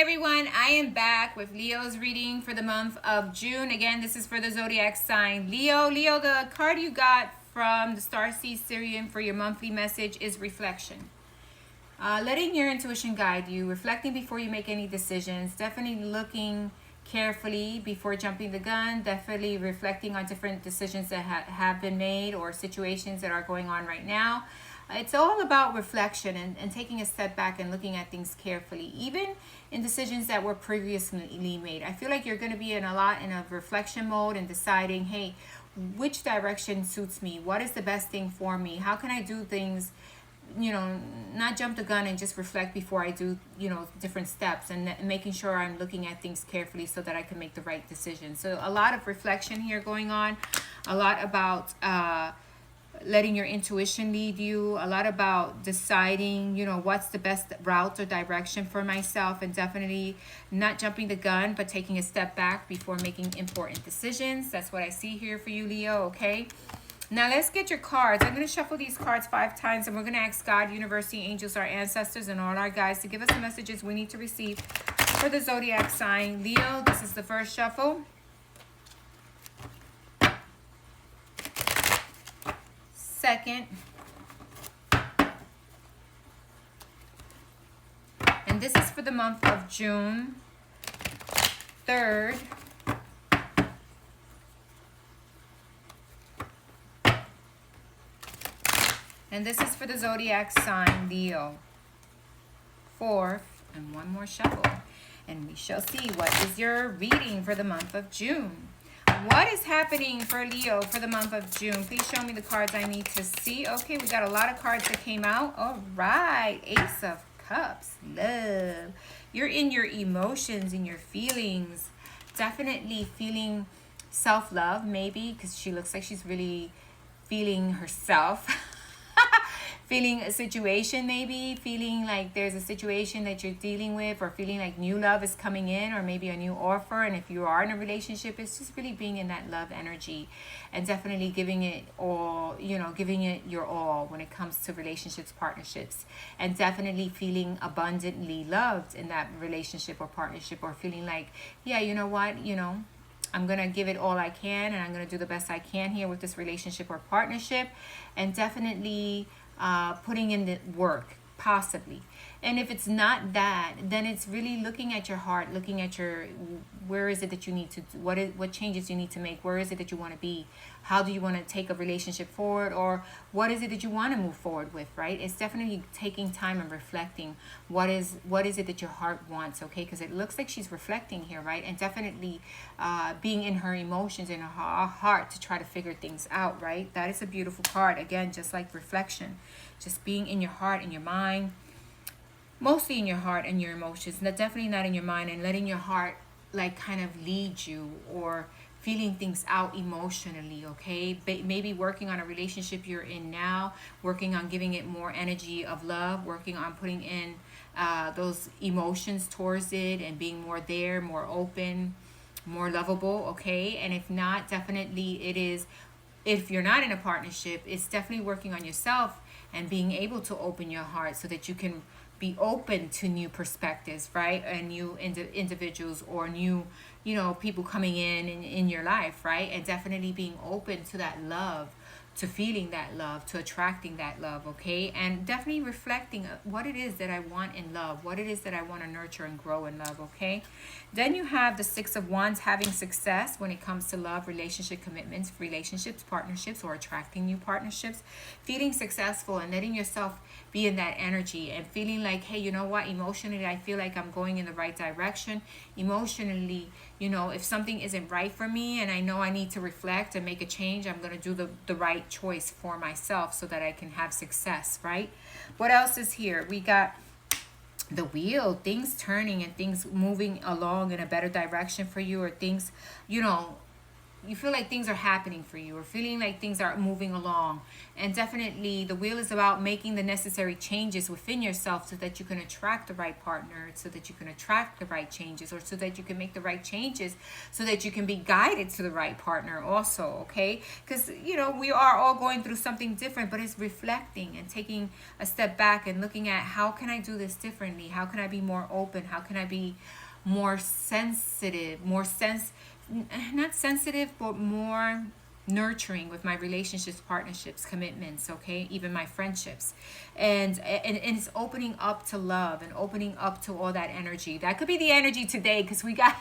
everyone, I am back with Leo's reading for the month of June. Again, this is for the zodiac sign Leo. Leo, the card you got from the Starseed Sirian for your monthly message is reflection. Letting your intuition guide you, reflecting before you make any decisions, definitely looking carefully before jumping the gun, definitely reflecting on different decisions that have been made or situations that are going on right now. It's all about reflection and taking a step back and looking at things carefully, even in decisions that were previously made. I feel like you're going to be in a reflection mode and deciding, hey, which direction suits me? What is the best thing for me? How can I do things, not jump the gun and just reflect before I do, different steps, and making sure I'm looking at things carefully so that I can make the right decision. So a lot of reflection here going on, a lot about letting your intuition lead you, a lot about deciding, what's the best route or direction for myself, and definitely not jumping the gun, but taking a step back before making important decisions. That's what I see here for you, Leo, okay? Now let's get your cards. I'm going to shuffle these cards 5 times, and we're going to ask God, universe, the angels, our ancestors, and all our guides to give us the messages we need to receive for the zodiac sign Leo. This is the first shuffle. Second. And this is for the month of June. Third. And this is for the zodiac sign Leo. Fourth. And one more shuffle. And we shall see what is your reading for the month of June. What is happening for Leo for the month of June? Please show me the cards I need to see. Okay, we got a lot of cards that came out. All right. Ace of Cups. Love. You're in your emotions, in your feelings. Definitely feeling self-love, maybe, because she looks like she's really feeling herself. Feeling a situation, maybe feeling like there's a situation that you're dealing with, or feeling like new love is coming in, or maybe a new offer. And if you are in a relationship, it's just really being in that love energy and definitely giving it all, giving it your all when it comes to relationships, partnerships, and definitely feeling abundantly loved in that relationship or partnership, or feeling like, yeah, you know what, I'm going to give it all I can, and I'm going to do the best I can here with this relationship or partnership, and definitely putting in the work, possibly. And if it's not that, then it's really looking at your heart, looking at where is it that you need to, what changes you need to make, where is it that you want to be, how do you want to take a relationship forward, or what is it that you want to move forward with, right? It's definitely taking time and reflecting what is it that your heart wants, okay? Because it looks like she's reflecting here, right? And definitely being in her emotions, in her heart, to try to figure things out, right? That is a beautiful card. Again, just like reflection, just being in your heart, in your mind, mostly in your heart and your emotions, definitely not in your mind, and letting your heart like kind of lead you, or feeling things out emotionally, okay? Maybe working on a relationship you're in now, working on giving it more energy of love, working on putting in those emotions towards it, and being more there, more open, more lovable, okay? And if not, definitely it is, if you're not in a partnership, it's definitely working on yourself and being able to open your heart so that you can be open to new perspectives, right? And new individuals, or new, people coming in your life, right? And definitely being open to that love, to feeling that love, to attracting that love, okay? And definitely reflecting what it is that I want in love, what it is that I want to nurture and grow in love, okay? Then you have the Six of Wands, having success when it comes to love, relationship commitments, relationships, partnerships, or attracting new partnerships. Feeling successful and letting yourself be in that energy, and feeling like, hey, you know what, emotionally I feel like I'm going in the right direction. Emotionally, if something isn't right for me and I know I need to reflect and make a change, I'm going to do the right choice for myself so that I can have success, right? What else is here? We got the wheel, things turning and things moving along in a better direction for you, or things, you feel like things are happening for you, or feeling like things are moving along. And definitely the wheel is about making the necessary changes within yourself so that you can attract the right partner, so that you can attract the right changes, or so that you can make the right changes so that you can be guided to the right partner also, okay? Because, you know, we are all going through something different, but it's reflecting and taking a step back and looking at, how can I do this differently? How can I be more open? How can I be more sensitive, not sensitive, but more nurturing with my relationships, partnerships, commitments, okay, even my friendships. And it's opening up to love and opening up to all that energy. That could be the energy today, because we got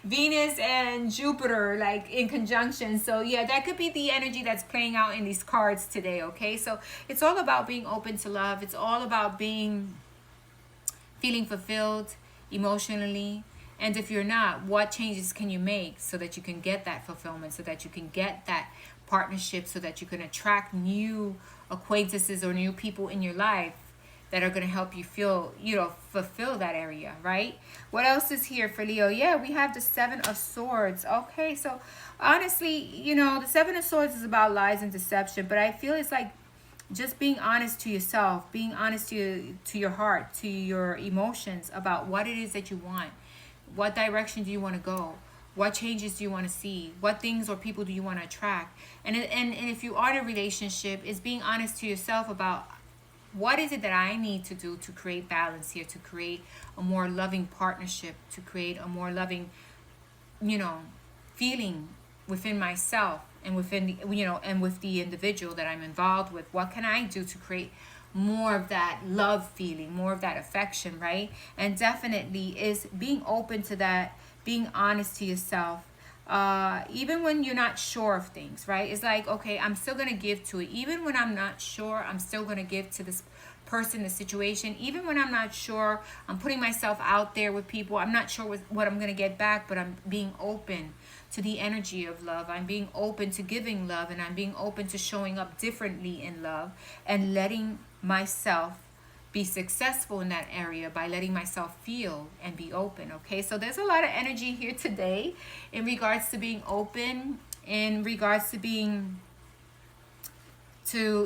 Venus and Jupiter like in conjunction. So yeah, that could be the energy that's playing out in these cards today, okay? So it's all about being open to love. It's all about feeling fulfilled emotionally. And if you're not, what changes can you make so that you can get that fulfillment, so that you can get that partnership, so that you can attract new acquaintances or new people in your life that are going to help you feel, fulfill that area, right? What else is here for Leo? Yeah, we have the Seven of Swords. Okay, so honestly, the Seven of Swords is about lies and deception, but I feel it's like just being honest to yourself, being honest to your heart, to your emotions about what it is that you want. What direction do you want to go? What changes do you want to see? What things or people do you want to attract? And if you are in a relationship, it's being honest to yourself about, what is it that I need to do to create balance here, to create a more loving partnership, to create a more loving, feeling within myself and within and with the individual that I'm involved with. What can I do to create more of that love feeling, more of that affection, right? And definitely is being open to that, being honest to yourself, even when you're not sure of things, right? It's like, okay, I'm still gonna give to it. Even when I'm not sure, I'm still gonna give to this person, the situation. Even when I'm not sure, I'm putting myself out there with people. I'm not sure what I'm gonna get back, but I'm being open to the energy of love. I'm being open to giving love, and I'm being open to showing up differently in love, and letting myself be successful in that area by letting myself feel and be open. Okay, so there's a lot of energy here today in regards to being open, in regards to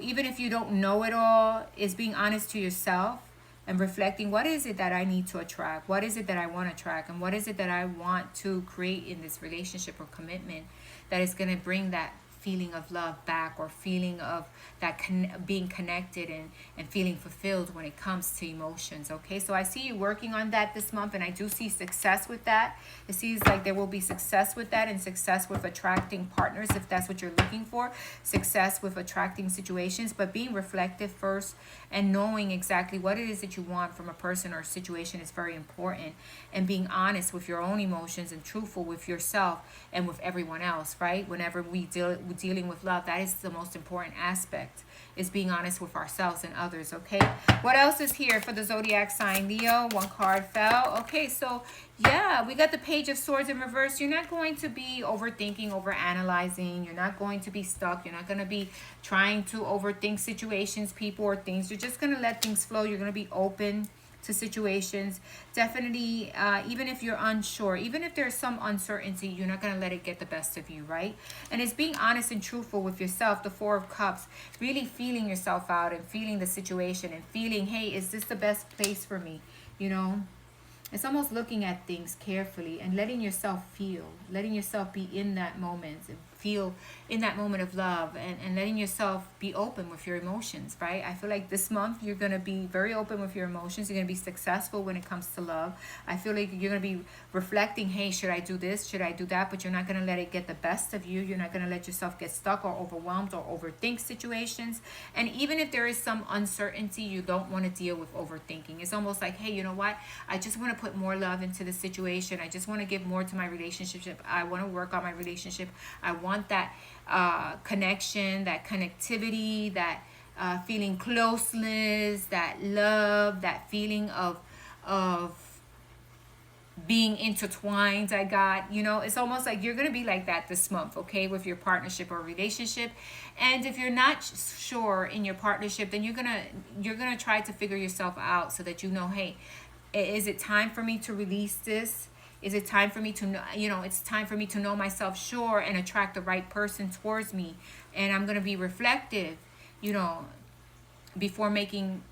even if you don't know it all, is being honest to yourself and reflecting, what is it that I need to attract? What is it that I want to attract? And what is it that I want to create in this relationship or commitment that is going to bring that feeling of love back, or feeling of that being connected and feeling fulfilled when it comes to emotions. Okay, so I see you working on that this month, and I do see success with that. It seems like there will be success with that, and success with attracting partners if that's what you're looking for, success with attracting situations, but being reflective first and knowing exactly what it is that you want from a person or situation is very important, and being honest with your own emotions and truthful with yourself and with everyone else, right? Whenever we're dealing with love, that is the most important aspect, is being honest with ourselves and others. Okay, what else is here for the zodiac sign Leo? One card fell. Okay, so yeah, we got the Page of Swords in reverse. You're not going to be overthinking, overanalyzing. You're not going to be stuck. You're not going to be trying to overthink situations, people, or things. You're just going to let things flow. You're going to be open to situations. Definitely, even if you're unsure, even if there's some uncertainty, you're not going to let it get the best of you, right? And it's being honest and truthful with yourself. The Four of Cups, really feeling yourself out and feeling the situation and feeling, hey, is this the best place for me? It's almost looking at things carefully and letting yourself feel, letting yourself be in that moment, and feel in that moment of love, and letting yourself be open with your emotions, right? I feel like this month you're going to be very open with your emotions. You're going to be successful when it comes to love. I feel like you're going to be reflecting, hey, should I do this? Should I do that? But you're not going to let it get the best of you. You're not going to let yourself get stuck or overwhelmed or overthink situations. And even if there is some uncertainty, you don't want to deal with overthinking. It's almost like, hey, you know what? I just want to put more love into the situation. I just want to give more to my relationship. I want to work on my relationship. I want that connection, that connectivity, that feeling closeness, that love, that feeling of being intertwined. It's almost like you're going to be like that this month, okay, with your partnership or relationship. And if you're not sure in your partnership, then you're going to try to figure yourself out so that hey, is it time for me to release this? Is it time for me to know, it's time for me to know myself sure and attract the right person towards me. And I'm going to be reflective, before making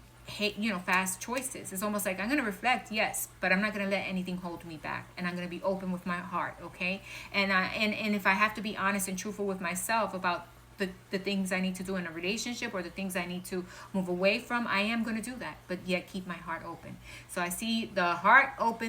fast choices. It's almost like I'm going to reflect, yes, but I'm not going to let anything hold me back, and I'm going to be open with my heart. Okay. And if I have to be honest and truthful with myself about the things I need to do in a relationship, or the things I need to move away from, I am going to do that, but yet keep my heart open. So I see the heart open